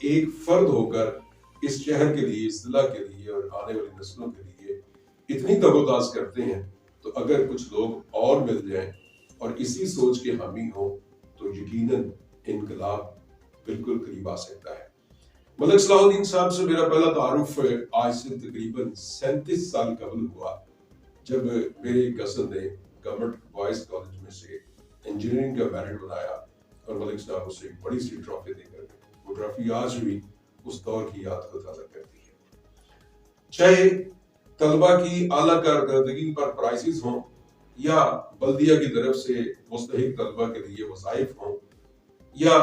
ایک فرد ہو کر اس شہر کے لیے، اس ضلع کے لیے اور آنے والی نسلوں کے لیے اتنی تگوداز کرتے ہیں، تو اگر کچھ لوگ اور مل جائیں اور اسی سوچ کے حامی ہوں تو یقیناً انقلاب بالکل قریب آ سکتا ہے۔ ملک صلاح الدین صاحب سے میرا پہلا تعارف آج سے تقریباً 37 سال قبل ہوا، جب میرے ایک کزن نے گورنمنٹ بوائز کالج میں سے انجینئرنگ کا میرٹ بنایا اور ملک صاحب اسے ایک بڑی سی ٹرافی دے کر گئے۔ وہ ٹرافی آج بھی اس دور کی یاد کو تازہ کرتی ہے۔ چاہے طلبہ کی اعلیٰ کارکردگی پر پرائزز ہوں یا بلدیہ کی طرف سے مستحق طلبہ کے لیے وظائف ہوں، یا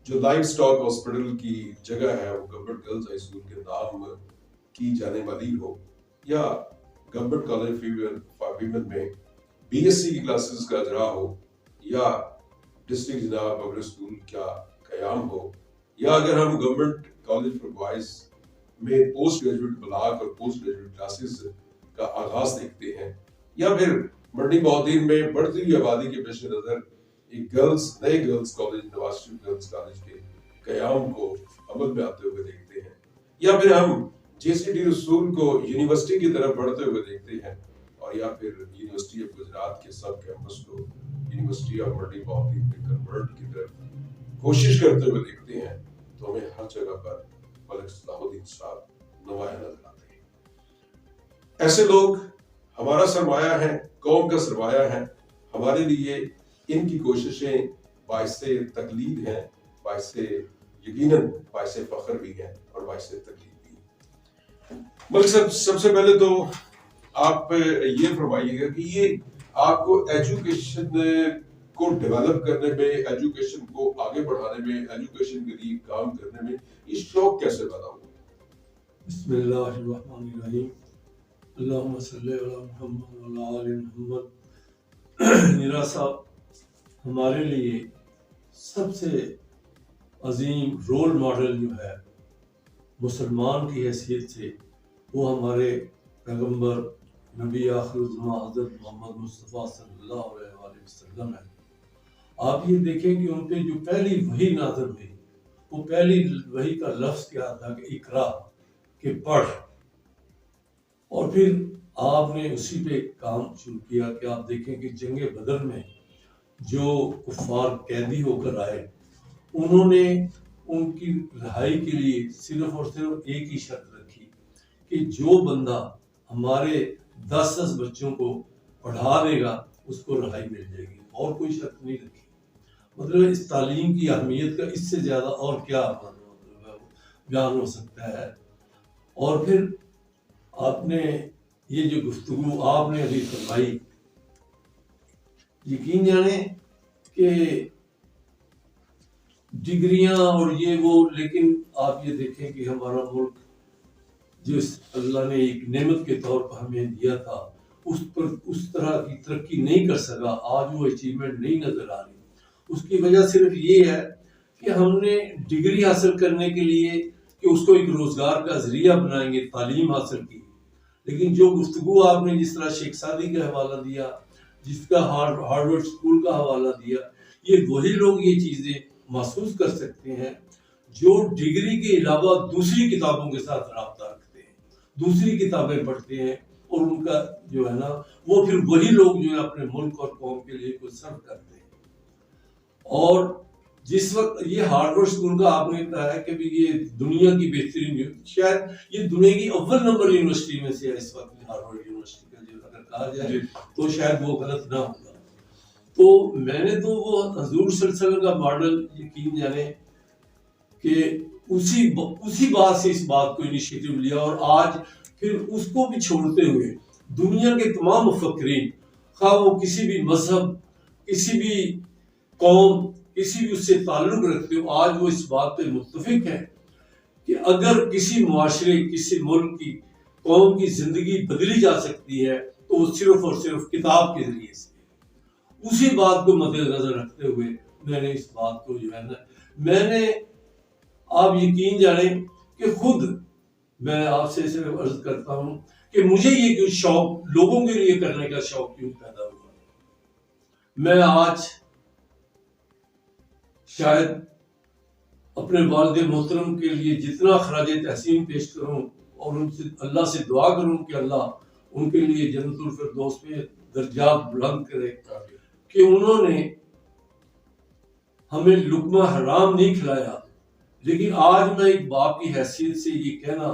جو لائف سٹاک ہاسپٹل کی جگہ ہے وہ گورنمنٹ گرلز ہائی اسکول کے نام کی جانے والی ہو، یا گورنمنٹ کالج فار ویمن میں BSc کی کلاسز کا اجرا ہو، یا ڈسٹرکٹ جناب پبلک اسکول کا قیام ہو، یا اگر ہم گورنمنٹ کالج فار بوائز میں پوسٹ گریجویٹ بلاک اور پوسٹ گریجویٹ کلاسز کا آغاز دیکھتے ہیں، یا پھر منڈی بہودین میں بڑھتی ہوئی آبادی کے پیش نظر ایک نئے girls college Nawaz Sharif girls college کے قیام کو عمل میں آتے ہوئے دیکھتے ہیں، یا پھر ہم JCT رسول کو یونیورسٹی کی طرف بڑھتے ہوئے دیکھتے ہیں، اور یا پھر یونیورسٹی آف گجرات کے سب کیمپس کو یونیورسٹی آف منڈی بہودین میں کنورٹ کی طرف کوشش کرتے ہوئے دیکھتے ہیں، تو ہمیں ہر جگہ پر ملک صلاح الدین صاحب نمایاں نظر آتے ہیں۔ ایسے لوگ ہمارا سرمایہ ہیں، قوم کا سرمایہ ہیں۔ ہمارے لیے ان کی کوششیں باعث تقلید ہیں، یقیناً باعث فخر بھی ہیں اور باعث تقلید بھی ہیں۔ ملک صاحب، سب سے پہلے تو آپ یہ فرمائیے گا کہ یہ آپ کو ایجوکیشن کو ڈیولپ کرنے میں، ایجوکیشن کو آگے بڑھانے میں، ایجوکیشن کے لیے کام کرنے میں یہ شوق کیسے پیدا ہوا؟ بسم اللہ الرحمن الرحیم، اللہم صلی علی محمد وعلی آل محمد۔ میرا صاحب، ہمارے لیے سب سے عظیم رول ماڈل جو ہے مسلمان کی حیثیت سے، وہ ہمارے پیغمبر نبی آخر الزماں حضرت محمد مصطفیٰ صلی اللہ علیہ وآلہ وسلم ہے۔ آپ یہ دیکھیں کہ ان پہ جو پہلی وحی نازل ہوئی، وہ پہلی وحی کا لفظ کیا تھا کہ اقرا، کہ پڑھ، اور پھر آپ نے اسی پہ کام شروع کیا کہ آپ دیکھیں کہ جنگ بدر میں جو کفار قیدی ہو کر آئے، انہوں نے ان کی رہائی کے لیے صرف اور صرف ایک ہی شرط رکھی کہ جو بندہ ہمارے 10 بچوں کو پڑھا دے گا اس کو رہائی مل جائے گی، اور کوئی شرط نہیں رکھی۔ مطلب اس تعلیم کی اہمیت کا اس سے زیادہ اور کیا بیان ہو سکتا ہے۔ اور پھر آپ نے یہ جو گفتگو آپ نے ابھی فرمائی، یقین جانیں کہ ڈگریاں اور یہ وہ، لیکن آپ یہ دیکھیں کہ ہمارا ملک جس اللہ نے ایک نعمت کے طور پر ہمیں دیا تھا، اس پر اس طرح کی ترقی نہیں کر سکا، آج وہ اچیومنٹ نہیں نظر آ رہی۔ اس کی وجہ صرف یہ ہے کہ ہم نے ڈگری حاصل کرنے کے لیے کہ اس کو ایک روزگار کا ذریعہ بنائیں گے، تعلیم حاصل کی، لیکن جو گفتگو آپ نے جس طرح شیخ سعدی کا حوالہ دیا، جس کا ہارورڈ اسکول کا حوالہ دیا، یہ وہی لوگ یہ چیزیں محسوس کر سکتے ہیں جو ڈگری کے علاوہ دوسری کتابوں کے ساتھ رابطہ رکھتے ہیں، دوسری کتابیں پڑھتے ہیں، اور ان کا جو ہے نا، وہ پھر وہی لوگ جو ہے اپنے ملک اور قوم کے لیے کچھ سرو کرتے ہیں۔ اور جس وقت یہ ہارورڈ اسکول کا آپ نے کہا ہے کہ یہ دنیا کی بہترین، شاید یہ دنیا کی اول نمبر یونیورسٹی میں سے ہے اس وقت، ہارورڈ یونیورسٹی کا جو اگر کہا جائے تو شاید وہ غلط نہ ہوگا۔ تو میں نے تو وہ حضور صلی اللہ علیہ وسلم کا ماڈل یقین جانے کہ اسی بات سے اس بات کو انیشیٹو لیا، اور آج پھر اس کو بھی چھوڑتے ہوئے دنیا کے تمام مفکرین، خواہ وہ کسی بھی مذہب، کسی بھی قوم، کسی بھی اس سے تعلق رکھتے ہو، آج وہ اس بات پہ متفق ہے کہ اگر کسی معاشرے، کسی ملک کی، قوم کی زندگی بدلی جا سکتی ہے تو وہ صرف اور صرف کتاب کے ذریعے سے۔ اسی بات کو مد نظر رکھتے ہوئے میں نے اس بات کو جو ہے نا، میں نے، آپ یقین جانیں کہ خود میں آپ سے صرف عرض کرتا ہوں کہ مجھے یہ کیوں شوق لوگوں کے لیے کرنے کا شوق کیوں پیدا ہوا۔ میں آج شاید اپنے والد محترم کے لیے جتنا خراج تحسین پیش کروں اور ان سے اللہ سے دعا کروں کہ اللہ ان کے لیے جنت الفردوس میں درجات بلند کرے کہ انہوں نے ہمیں لقمہ حرام نہیں کھلایا. لیکن آج میں ایک باپ کی حیثیت سے یہ کہنا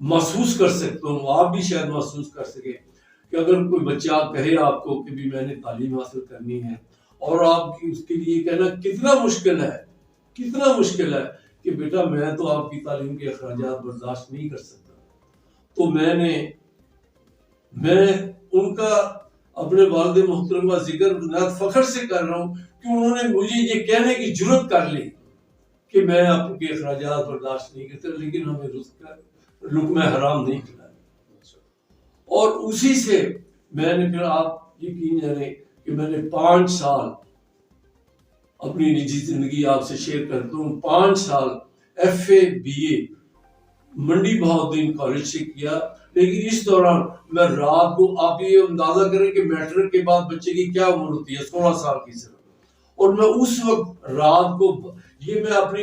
محسوس کر سکتا ہوں, آپ بھی شاید محسوس کر سکیں, کہ اگر کوئی بچہ کہے آپ کو کہ بھی میں نے تعلیم حاصل کرنی ہے اور آپ کی اس کے لیے کہنا کتنا مشکل ہے کہ بیٹا میں تو آپ کی تعلیم کے اخراجات برداشت نہیں کر سکتا, تو میں ان کا اپنے والد محترم کا ذکر بنیاد فخر سے کر رہا ہوں کہ انہوں نے مجھے یہ کہنے کی جرت کر لی کہ میں آپ کے اخراجات برداشت نہیں کرتا, لیکن ہمیں لقمہ حرام نہیں کھلایا. اور اسی سے میں نے پھر, آپ یقین جانے کہ میں نے 5 سال اپنی نجی زندگی آپ سے شیئر کرتا ہوں, 5 سال FA BA منڈی بہاؤالدین کالج سے کیا. لیکن اس دوران میں رات کو, آپ یہ اندازہ کریں کہ میٹرک کے بعد بچے کی کیا عمر ہوتی ہے, 16 سال کی صرف, اور میں اس وقت رات کو, یہ میں اپنے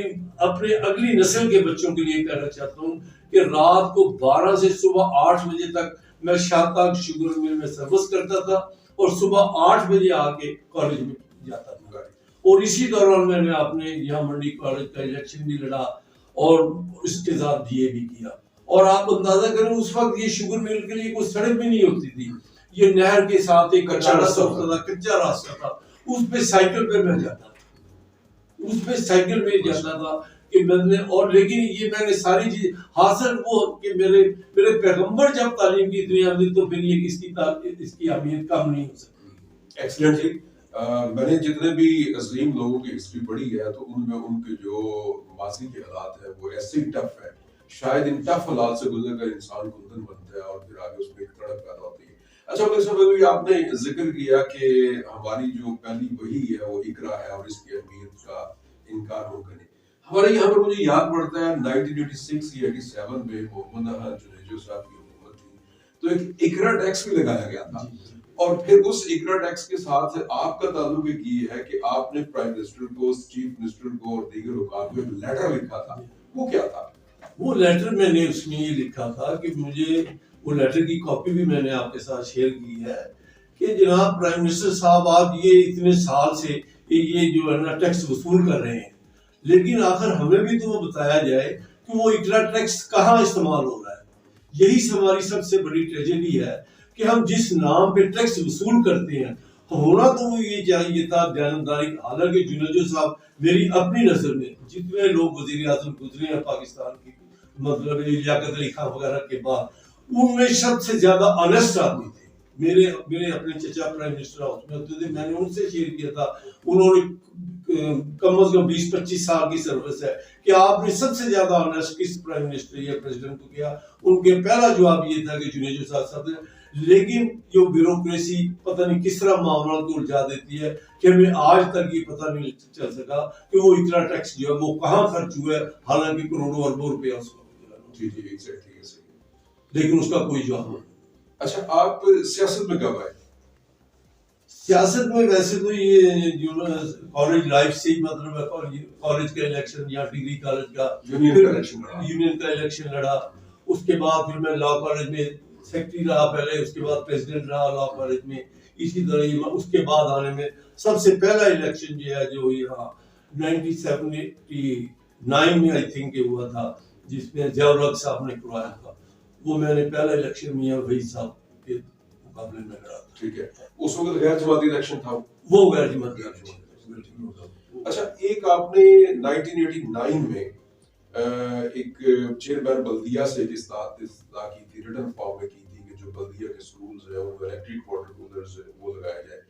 اگلی نسل کے بچوں کے لیے کہنا چاہتا ہوں کہ رات کو 12 سے صبح 8 بجے تک میں شاہتاگ شوگر مل میں سروس کرتا تھا اور صبح 8 بجے آ کے کالج میں جاتا تھا. اور اسی دوران میں نے اپنے یہاں منڈی کالج کا الیکشن بھی لڑا اور اس کے ساتھ DA بھی کیا. اور آپ اندازہ کریں اس وقت یہ شوگر مل کے لیے کوئی سڑک بھی نہیں ہوتی تھی, یہ نہر کے ساتھ ایک کچا راستہ تھا, اس پہ سائیکل پہ میں جاتا تھا کہ میں نے, اور لیکن یہ میں نے ساری چیز حاصل وہ کہ میرے پیغمبر جب تعلیم کی دنیا میں, تو پھر یہ اس کی اہمیت کم نہیں ہو سکتی. ایکسلنٹلی. میں نے جتنے بھی عظیم لوگوں کی ہسٹری پڑھی ہے تو ان میں ان کے جو ماضی کے حالات ہیں وہ ایسے ہی ٹف ہے, شاید ان ٹف حالات سے گزر کر انسان کندن بنتا ہے اور پھر آگے اس میں ایک تڑپ پیدا ہوتی ہے. اچھا مطلب آپ نے ذکر کیا کہ ہماری جو پہلی وحی ہے وہ اقرا ہے اور اس کی اہمیت کا انکار ممکن ہے. ہمارے یہاں پر مجھے یاد پڑتا ہے 1986 یا 87 میں محمد جنیجو صاحب کی حکومت تھی, تو ایک اقرا ٹیکس بھی لگایا گیا تھا, اور پھر اس اقرا ٹیکس کے ساتھ آپ کا تعلق ایک یہ ہے کہ آپ نے پرائم منسٹر کو, چیف منسٹر کو اور دیگر حکام کو ایک لیٹر لکھا تھا. وہ کیا تھا؟ وہ لیٹر میں نے اس میں یہ لکھا تھا کہ مجھے, وہ لیٹر کی کاپی بھی میں نے آپ کے ساتھ شیئر کی ہے, کہ جناب پرائم منسٹر صاحب آپ یہ اتنے سال سے یہ جو ہے نا ٹیکس وصول کر رہے ہیں, لیکن آخر ہمیں بھی تو وہ بتایا جائے کہ وہ اقرا ٹیکس کہاں استعمال ہو رہا ہے. یہی ہماری سب سے بڑی ٹریجڈی ہے کہ ہم جس نام پہ ٹیکس وصول کرتے ہیں, ہونا تو یہ چاہیے تھا جانبداری. حالانکہ جنیجو صاحب میری اپنی نظر میں جتنے لوگ وزیر اعظم گزرے ہیں پاکستان کی, مطلب لیاقت علی خان وغیرہ کے بعد, ان میں سب سے زیادہ آنیسٹ آدمی تھے. میرے اپنے چچا پرائم منسٹر ہاؤس میں ہوتے تھے, میں نے ان سے شیئر کیا تھا, انہوں نے کم از کم 20-25 سال کی سروس ہے, کہ آپ نے سب سے زیادہ آنیسٹ کس پرائم منسٹر یا پریزیڈنٹ کو کیا. ان کے پہلا جواب یہ تھا کہ جنیجو صاحب نے, لیکن جو بیوروکریسی پتہ نہیں کس طرح معاملات کو الجھا دیتی ہے کہ ہمیں آج تک یہ پتہ نہیں چل سکا کہ وہ اقرا ٹیکس جو ہے وہ کہاں خرچ ہوا ہے, حالانکہ کروڑوں اربوں روپیہ اس کو. جی ایگزیکٹلی, لیکن اس کا کوئی جواب نہیں. اچھا آپ سیاست میں کب آئے؟ سیاست میں ویسے تو یہ جو کالج لائف سے ہی, مطلب کالج کا الیکشن یا ڈگری کالج کا یونین کا الیکشن لڑا, اس کے بعد پھر میں لا کالج میں سیکرٹری رہا پہلے, اس کے بعد پریزیڈنٹ رہا لا کالج میں. اسی طرح اس کے بعد آنے میں سب سے پہلا الیکشن جو ہے جو یہاں 1979 میں آئی تھنک ہوا تھا, جس میں ضیاء الحق صاحب نے کروایا تھا, وہ میں نے پہلا الیکشن میاں وحید صاحب کے مقابلے میں لڑا. ٹھیک ہے, اس وقت غیر جماعتی الیکشن تھا, وہ غیر جماعتی الیکشن. اچھا ایک آپ نے 1989 میں ایک چیئرمین بلدیہ سے اصلاح کی تھی, ریٹن فارم میں کی تھی, کہ جو بلدیہ کے سکولز ہیں ان میں الیکٹرک واٹر کولرز وہ لگایا جائے.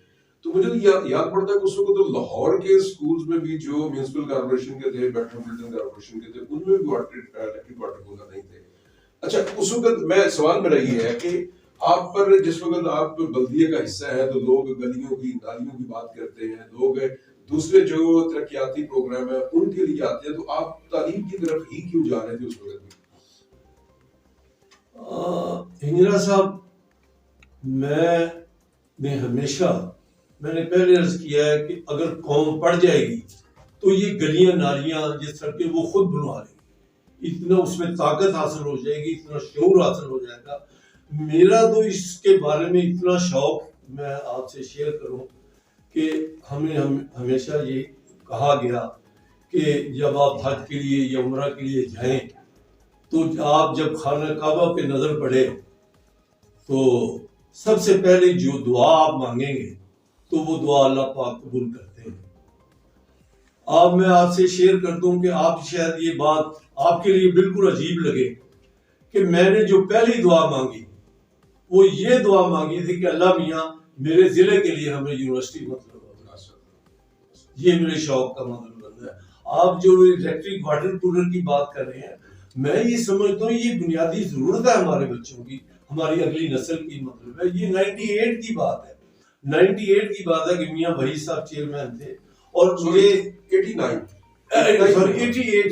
تو مجھے یاد پڑتا ہے کہ اس وقت تو لاہور کے سکولز میں بھی جو میونسپل کارپوریشن کے تھے, میٹروپولیٹن کارپوریشن کے تھے, ان میں بھی الیکٹرک واٹر کولر نہیں تھے. اچھا اس وقت میں سوال میرا یہ ہے کہ آپ پر جس وقت آپ بلدیہ کا حصہ ہے تو لوگ گلیوں کی نالیوں کی بات کرتے ہیں, لوگ دوسرے جو ترقیاتی پروگرام ہیں ان کے لیے آتے ہیں, تو آپ تعلیم کی طرف ہی کیوں جا رہے تھے اس وقت میں؟ ہنگرا صاحب, میں نے پہلے عرض کیا ہے کہ اگر قوم پڑھ جائے گی تو یہ گلیاں نالیاں یہ سڑکیں وہ خود بنوا لیں گے، اتنا اس میں طاقت حاصل ہو جائے گی، اتنا شعور حاصل ہو جائے گا۔ میرا تو اس کے بارے میں اتنا شوق میں آپ سے شیئر کروں کہ ہمیں ہمیشہ یہ کہا گیا کہ جب آپ حج کے لیے یا عمرہ کے لیے جائیں تو آپ جب خانہ کعبہ پہ نظر پڑے تو سب سے پہلے جو دعا آپ مانگیں گے تو وہ دعا اللہ پاک قبول کرتے ہیں۔ اب میں آپ سے شیئر کر دوں کہ آپ شاید یہ بات آپ کے لیے بالکل عجیب لگے کہ میں نے جو پہلی دعا مانگی وہ یہ دعا مانگی تھی کہ اللہ میاں میرے ضلع کے لیے ہمیں یونیورسٹی مطلب یہ میرے شوق کا مطلب بن ہے۔ آپ جو الیکٹرک واٹر کولر کی بات کر رہے ہیں، میں یہ سمجھتا ہوں یہ بنیادی ضرورت ہے ہمارے بچوں کی، ہماری اگلی نسل کی مطلب ہے۔ یہ 98 کی بات ہے، 98 کی بات ہے کہ میاں وحید صاحب چیئرمین تھے اور مجھے 88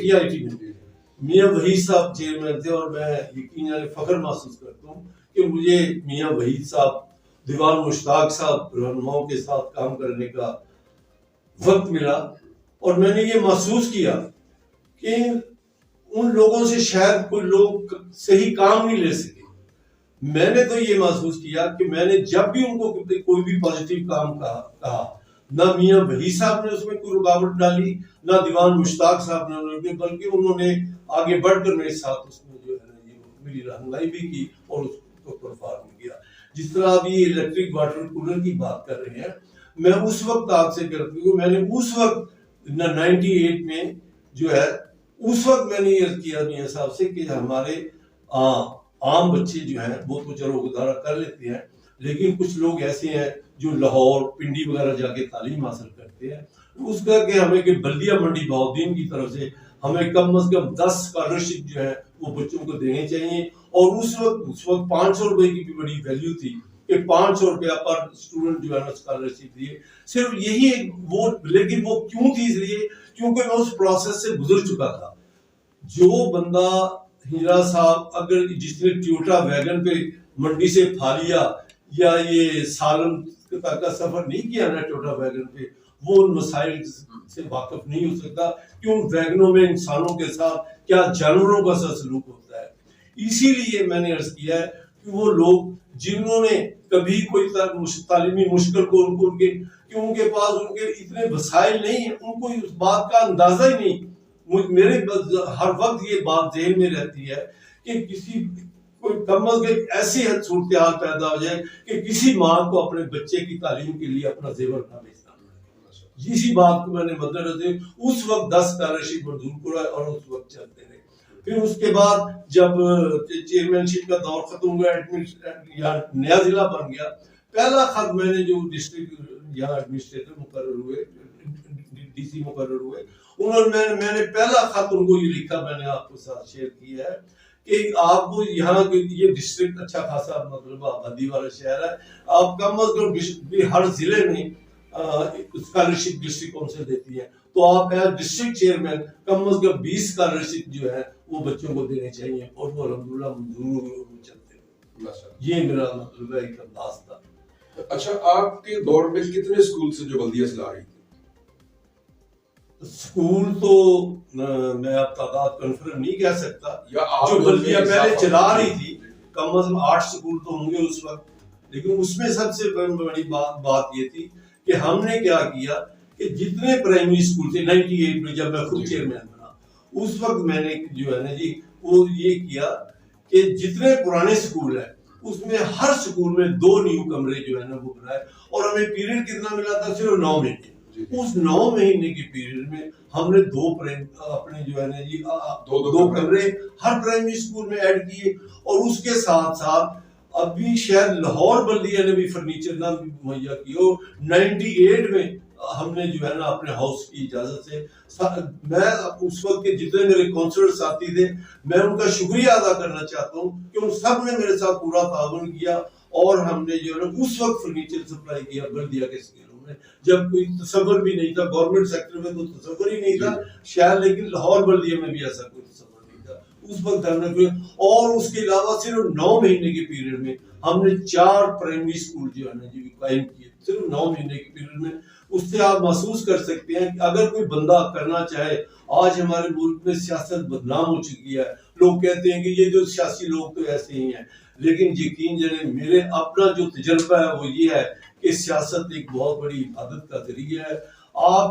یا 89 میاں وحید صاحب چیئرمین تھے، اور میں یقیناً فخر محسوس کرتا ہوں کہ مجھے میاں وحید صاحب، دیوان مشتاق صاحب رہنماؤں کے ساتھ کام کرنے کا وقت ملا، اور میں نے یہ محسوس کیا کہ ان لوگوں سے شاید کوئی لوگ صحیح کام نہیں لے سکے۔ میں نے تو یہ محسوس کیا کہ میں نے جب بھی ان کو کوئی بھی پازیٹیو کام کہا، نہ میاں وحید صاحب نے اس میں کوئی رکاوٹ ڈالی، نہ دیوان مشتاق صاحب نے، بلکہ انہوں نے آگے بڑھ کر میرے ساتھ اس میں جو ہے نا یہ میری رہنمائی بھی کی اور اس کو پرفارم کیا۔ جس طرح آپ یہ الیکٹرک واٹر کولر کی بات کر رہے ہیں، میں اس وقت آپ سے کرتی ہوں، میں نے اس وقت 98 میں جو ہے اس وقت میں نے یہ کیا میاں صاحب سے کہ ہمارے عام بچے جو ہیں وہ تو چلو گزارا کر لیتے ہیں، لیکن کچھ لوگ ایسے ہیں جو لاہور پنڈی وغیرہ جا کے تعلیم حاصل کرتے ہیں، اس کا کہ ہمیں کہ بلدیہ منڈی بہاؤالدین کی طرف سے ہمیں کم از کم 10 اسکالرشپ جو ہے وہ بچوں کو دینے چاہیے۔ اور اس وقت 500 روپے کی بھی بڑی ویلیو تھی کہ 500 روپیہ پر اسٹوڈنٹ جو ہے نا اسکالرشپ دیے، صرف یہی ایک وہ، لیکن وہ کیوں تھی؟ اس لیے کیونکہ میں اس پروسیس سے گزر چکا تھا۔ جو بندہ ہیرا صاحب اگر جس نے ٹیوٹا ویگن پہ منڈی سے پھالیا یا یہ سالم تک کا سفر نہیں کیا نا ٹیوٹا ویگن پہ، وہ ان مسائل سے واقف نہیں ہو سکتا کہ ان ویگنوں میں انسانوں کے ساتھ کیا جانوروں کا سا سلوک ہوتا ہے۔ اسی لیے میں نے عرض کیا ہے کہ وہ لوگ جنہوں نے کبھی کوئی تعلیمی مشکل کو ان کے پاس ان کے اتنے وسائل نہیں ہیں، ان کو اس بات کا اندازہ ہی نہیں۔ میرے ہر وقت یہ بات ذہن میں رہتی ہے کہ کسی کوئی کم از کم ایسی صورتحال پیدا ہو جائے کہ کسی ماں کو اپنے بچے کی تعلیم کے لیے اپنا زیور نہ بیچنا پڑے۔ اسی بات کو میں نے مد نظر اس وقت 10 اسکالرشپ منظور کرا اور اس وقت چلتے رہے۔ پھر اس کے بعد جب چیئرمین شپ کا دور ختم ہوا، نیا ضلع بن گیا، پہلا خط میں نے جو ڈسٹرکٹ یہاں ایڈمنسٹریٹر مقرر ہوئے، ڈی سی مقرر ہوئے، میں نے پہلا خط ان کو یہ لکھا، میں نے آپ کو ساتھ شیئر کیا ہے کہ آپ کو یہاں یہ ڈسٹرکٹ اچھا خاصا مطلب آبادی والا شہر ہے، آپ کم از کم ہر ضلع میں اسکالرشپ ڈسٹرکٹ کونسل دیتی ہے، تو آپ ایز ڈسٹرکٹ چیئرمین کم از کم 20 اسکالرشپ جو ہے وہ بچوں کو دینے چاہیے، اور وہ الحمدللہ منظور ہوئے اور چلتے ہیں۔ یہ میرا مطلب ہے ایک انداز تھا۔ اچھا، آپ کے دور میں کتنے اسکول سے جو بلدیہ چلا رہی تھی؟ اسکول تو میں اب تعداد کنفرم نہیں کہہ سکتا، جو بلدیہ پہلے چلا رہی تھی کم از کم 8 اسکول تو ہوں گے اس وقت، لیکن اس میں سب سے بڑی بات یہ تھی کہ ہم نے کیا کیا کہ جتنے پرائمری اسکول تھے 98 میں جب میں خود چیئرمین بنا، اس وقت میں نے جو ہے نا جی وہ یہ کیا کہ جتنے پرانے اسکول ہیں اس میں ہر اسکول میں 2 نیو کمرے جو ہے نا وہ بنائے، اور ہمیں پیریڈ کتنا ملا تھا؟ صرف 9 مہینے۔ اس 9 مہینے کے پیریڈ میں ہم نے 2 اپنے جو ہے نا جی 2 کمرے ہر پرائمری اسکول میں ایڈ کیے، اور اس کے ساتھ ساتھ ابھی شاید لاہور بلدیہ نے بھی فرنیچر نہ مہیا کیا، اور 98 میں ہم نے جو ہے نا اپنے ہاؤس کی اجازت سے، میں اس وقت کے جتنے میرے کونسلر ساتھی تھے میں ان کا شکریہ ادا کرنا چاہتا ہوں کہ ان سب نے میرے ساتھ پورا تعاون کیا، اور ہم نے جو ہے نا اس وقت فرنیچر سپلائی کیا بلدیہ کے اسکولوں میں، جب کوئی تصور بھی نہیں تھا، گورنمنٹ سیکٹر میں تو تصور ہی نہیں تھا شاید، لیکن لاہور بلدیہ میں بھی ایسا کوئی تصور نہیں تھا۔ اس وقت ہم نے اور اس کے علاوہ صرف 9 مہینے کے پیریڈ میں ہم نے 4 پرائمری اسکول جو ہے نا جی قائم کیے، صرف 9 مہینے کے پیریڈ میں. اس سے آپ محسوس کر سکتے ہیں کہ اگر کوئی بندہ کرنا چاہے. آج ہمارے ملک میں سیاست بدنام ہو چکی ہے، لوگ کہتے ہیں کہ یہ جو سیاسی لوگ تو ایسے ہی ہیں، لیکن یقین جانیں میرے اپنا جو تجربہ ہے وہ یہ ہے کہ سیاست ایک بہت بڑی عبادت کا ذریعہ ہے. آپ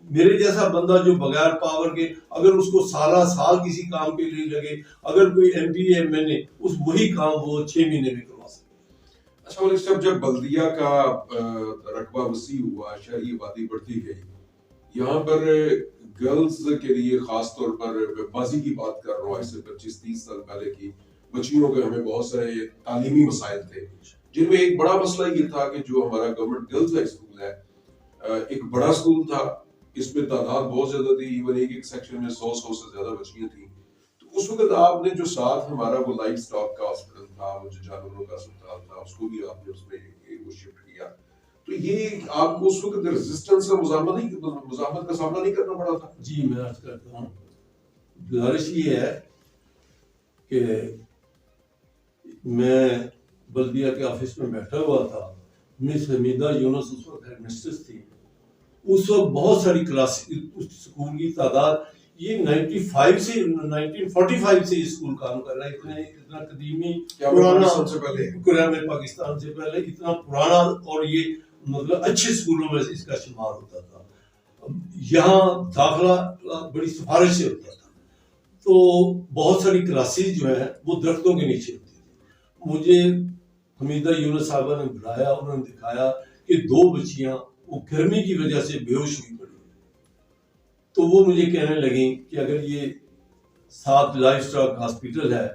میرے جیسا بندہ جو بغیر پاور کے اگر اس کو سالہ سال کسی کام کے لیے لگے، اگر کوئی ایم پی ہے میں نے اس وہی کام وہ 6 مہینے میں کروا سکتا. اچھا ملک صاحب، جب بلدیہ کا رقبہ وسیع ہوا، شہری آبادی بڑھتی گئی، یہاں پر گرلز کے لیے خاص طور پر بازی کی بات کر رہا ہوں، ایسے 25-30 سال پہلے کی بچیوں کے ہمیں بہت سارے تعلیمی مسائل تھے، جن میں ایک بڑا مسئلہ یہ تھا کہ جو ہمارا گورنمنٹ گرلز ہائی اسکول ہے ایک بڑا اسکول تھا، اس میں تعداد بہت زیادہ تھی، ایون ایک سیکشن میں 100 سے زیادہ بچیاں تھیں. تو اس وقت آپ نے جو ساتھ ہمارا وہ لائف سٹاک کا ہاسپٹل تھا، وہ جو جانوروں کا اسپتال تھا، اس کو بھی آپ نے اس میں وہ شفٹ کیا. تو یہ آپ کو اس وقت ریزسٹنس کا مزاحمت کا سامنا نہیں کرنا پڑا تھا؟ جی میں عرض کرتا ہوں، گزارش یہ ہے کہ میں بلدیہ کے آفس میں بیٹھا ہوا تھا، مس حمیدہ یونس اس وقت ہیڈ مسٹرس تھی. اس وقت بہت ساری کلاس اسکول کی تعداد، یہ 1945 سے اسکول کام کر رہا ہے، اتنا قدیمی پرانا قرآن پاکستان سے پہلے اتنا پرانا، اور یہ مطلب اچھے اسکولوں میں اس کا شمار ہوتا تھا. یہاں داخلہ بڑی سفارش سے ہوتا تھا، تو بہت ساری کلاسز جو ہیں وہ درختوں کے نیچے ہوتی تھی. مجھے حمیدہ یونس صاحبہ نے بلایا، انہوں نے دکھایا کہ 2 بچیاں وہ گرمی کی وجہ سے بے ہوش ہوئی پڑی. تو وہ مجھے کہنے لگیں کہ اگر یہ ساتھ لائف سٹاک ہاسپٹل ہے،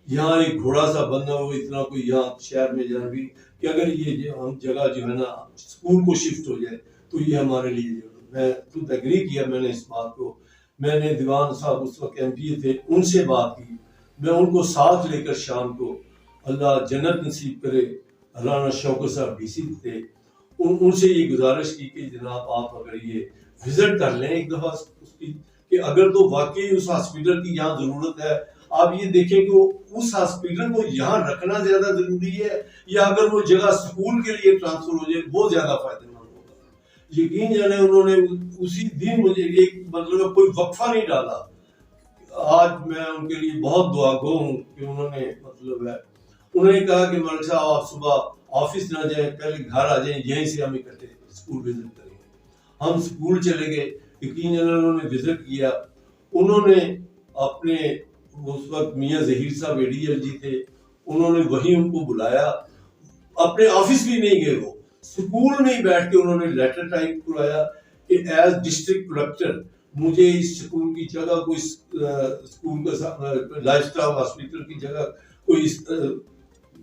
یہاں ایک گھوڑا سا بندہ ہو، اتنا کوئی یہاں شہر میں جانا بھی کہ اگر یہ ہم جگہ جو ہے نا اسکول کو شفٹ ہو جائے تو یہ ہمارے لیے. میں خود ایگری کیا میں نے اس بات کو. میں نے دیوان صاحب اس وقت ایم پی اے تھے، ان سے بات کی، میں ان کو ساتھ لے کر شام کو، اللہ جنت نصیب کرے، رانا شوکت صاحب ڈی سی تھے، ان سے یہ گزارش کی کہ جناب آپ اگر یہ وزٹ کر لیں ایک دفعہ اس کی، کہ اگر تو واقعی اس ہاسپٹل کی یہاں ضرورت ہے. آپ یہ دیکھیں کہ وہ اس ہاسپٹل کو یہاں رکھنا زیادہ ضروری ہے یا اگر وہ جگہ سکول کے لیے ٹرانسفر ہو جائے وہ زیادہ فائدہ مند ہوگا. یقین جانے انہوں نے اسی دن مجھے ایک مطلب کوئی وقفہ نہیں ڈالا. آج میں ان کے لیے بہت دعا گو ہوں کہ انہوں نے مطلب ہے، انہوں نے کہا کہ ملک صاحب آپ صبح آفس نہ جائیں، پہلے گھر آ جائیں، یہیں سے ہم اکٹھے اسکول وزٹ کریں گے. ہم اسکول چلے گئے، یقین انہوں نے وزٹ کیا. انہوں نے اپنے اس وقت میاں ظہیر صاحب اے ڈی ایل جی تھے، انہوں نے وہیں ان کو بلایا. اپنے آفس بھی نہیں گئے، وہ اسکول میں ہی بیٹھ کے انہوں نے لیٹر ٹائپ کرایا کہ ایز ڈسٹرکٹ کلیکٹر مجھے اس اسکول کی جگہ کوئی اسکول کا لائف سٹاک ہاسپٹل کی جگہ کوئی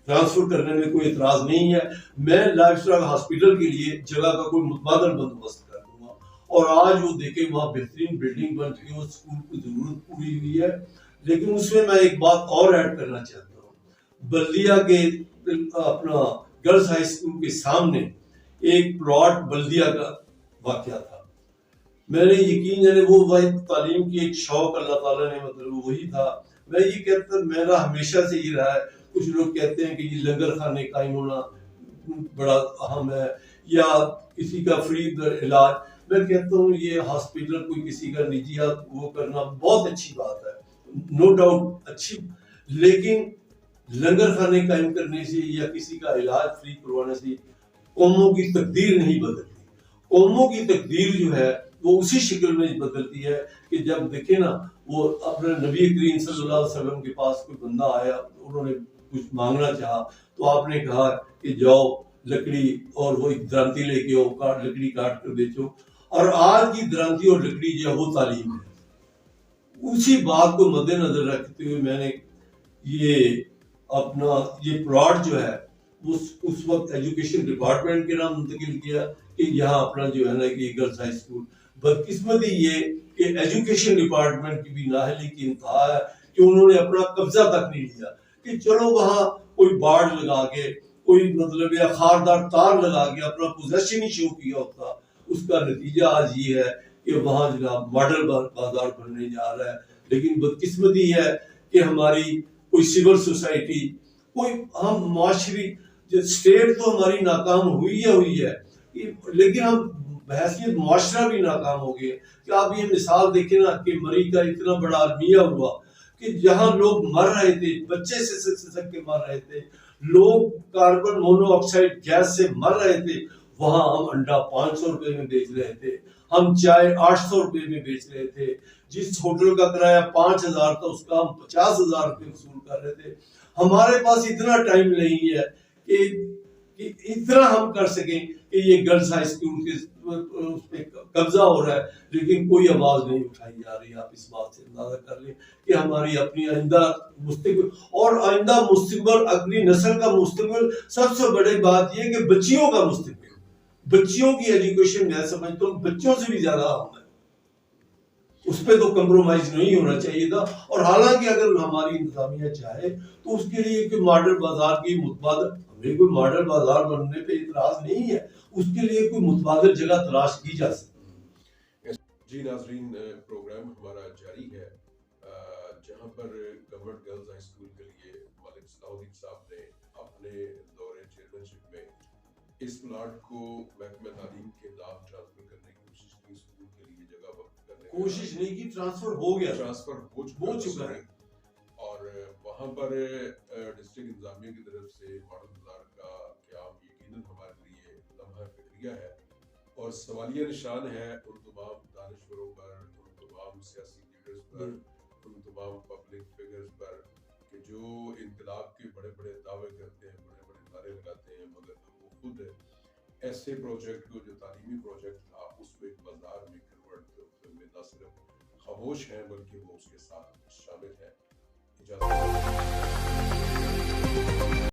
ٹرانسفر کرنے میں کوئی اعتراض نہیں ہے. میں لائف سٹاک ہاسپٹل کے لیے جگہ کا کوئی متبادل بندوبست کر دوں گا. اور آج وہ دیکھیں وہاں بہترین بلڈنگ بن چکی ہے، اسکول کی ضرورت پوری ہوئی ہے. لیکن اس میں ایک بات اور ایڈ کرنا چاہتا ہوں. بلدیہ کے اپنا گرلز ہائی اسکول کے سامنے ایک پلاٹ بلدیہ کا واقعہ تھا. میں نے یقین جانے وہ واحد تعلیم کی ایک شوق اللہ تعالیٰ نے مطلب وہی تھا. میں یہ کہتا میرا ہمیشہ سے یہ رہا ہے، کچھ لوگ کہتے ہیں کہ یہ لنگر خانے قائم ہونا بڑا اہم ہے یا کسی کا فری علاج. میں کہتا ہوں یہ ہاسپٹل کوئی کسی کا نجی وہ کرنا بہت اچھی بات ہے، نو ڈاؤٹ اچھی، لیکن لنگر خانے قائم کرنے سے یا کسی کا علاج فری کروانے سے قوموں کی تقدیر نہیں بدلتی. قوموں کی تقدیر جو ہے وہ اسی شکل میں بدلتی ہے کہ جب دیکھیں نا وہ اپنے نبی کریم صلی اللہ علیہ وسلم کے پاس کوئی بندہ آیا، انہوں نے کچھ مانگنا چاہا تو آپ نے کہا کہ جاؤ لکڑی اور وہ ایک درانتی لے کے آؤ، لکڑی کاٹ کر بیچو. اور آج کی درانتی اور لکڑی جو ہے وہ تعلیم ہے. اسی بات کو مد نظر رکھتے ہوئے میں نے یہ اپنا یہ پلاٹ جو ہے اس وقت ایجوکیشن ڈپارٹمنٹ کے نام منتقل کیا کہ یہاں اپنا جو ہے نا کہ گرلز ہائی اسکول. بدقسمتی یہ کہ ایجوکیشن ڈپارٹمنٹ کی بھی نااہلی کی انتہا ہے کہ انہوں نے اپنا قبضہ تک نہیں لیا کہ چلو وہاں کوئی بارڈ لگا کے کوئی مطلب یا خاردار تار لگا کے اپنا پوزیشن ہی شو کیا ہوتا. اس کا نتیجہ آج یہ ہے کہ وہاں جناب ماڈل بازار بننے جا رہا ہے. لیکن بدقسمتی ہے کہ ہماری کوئی سول سوسائٹی، کوئی ہم معاشری اسٹیٹ تو ہماری ناکام ہوئی ہے، لیکن ہم بحیثیت معاشرہ بھی ناکام ہو گئے. کہ آپ یہ مثال دیکھیں نا کہ مری کا اتنا بڑا المیہ ہوا کہ جہاں لوگ مر رہے تھے، بچے سے سسک کے مر رہے تھے، لوگ کاربن مونو آکسائڈ گیس سے مر رہے تھے، وہاں ہم انڈا 500 روپے میں بیچ رہے تھے، ہم چائے 800 روپے میں بیچ رہے تھے، جس ہوٹل کا کرایہ 5000 تھا اس کا ہم 50,000 روپے وصول کر رہے تھے. ہمارے پاس اتنا ٹائم نہیں ہے کہ اتنا ہم کر سکیں کہ یہ گرلز ہائی اسکول کے اس پہ قبضہ ہو رہا ہے، لیکن کوئی آواز نہیں اٹھائی جا رہی. آپ اس بات سے اندازہ کر لیں کہ ہماری اپنی آئندہ مستقبل اور آئندہ مستقبل، اگلی نسل کا مستقبل، سب سے بڑی بات یہ کہ بچیوں کا مستقبل، بچیوں کی ایجوکیشن میں سمجھتا ہوں بچوں سے بھی زیادہ اہم ہے. اس پہ تو کمپرومائز نہیں ہونا چاہیے تھا. اور حالانکہ اگر ہماری انتظامیہ چاہے تو اس کے لیے کوئی ماڈل بازار کی متبادل، ہمیں کوئی ماڈل بازار بننے پہ اعتراض نہیں ہے، اس کے لیے کوئی متبادل جگہ تلاش کی جا سکتی. جی ناظرین، پروگرام ہمارا جاری ہے جہاں پر گورنمنٹ گرلز ہائی اسکول کے لیے مالک صلاح الدین صاحب نے اپنے دورے چیئرمینشپ میں اس پلاٹ کو محکمہ تعلیم کے نام ٹرانسفر کرنے کی کوشش کی، اسکول کے لیے جگہ وقف کرنے کی کوشش نہیں کی، ٹرانسفر ہو گیا، ٹرانسفر ہو چکا ہے. اور وہاں پر ڈسٹرکٹ انتظامیہ کی طرف سے ماڈل بازار کا قیام یقیناً ہمارے لیے لمحہ فکریہ ہے اور سوالیہ نشان ہے ان تمام دانشوروں پر، ان تمام سیاسی لیڈرز پر، ان تمام پبلک فگرز پر کہ جو انقلاب کے بڑے بڑے دعوے کرتے ہیں، بڑے بڑے نعرے لگاتے ہیں، مگر وہ خود ایسے پروجیکٹ کو جو تعلیمی پروجیکٹ تھا اس کو ایک بازار میں کنورٹ میں نہ صرف خاموش ہیں بلکہ وہ اس کے ساتھ شامل ہیں. اجازت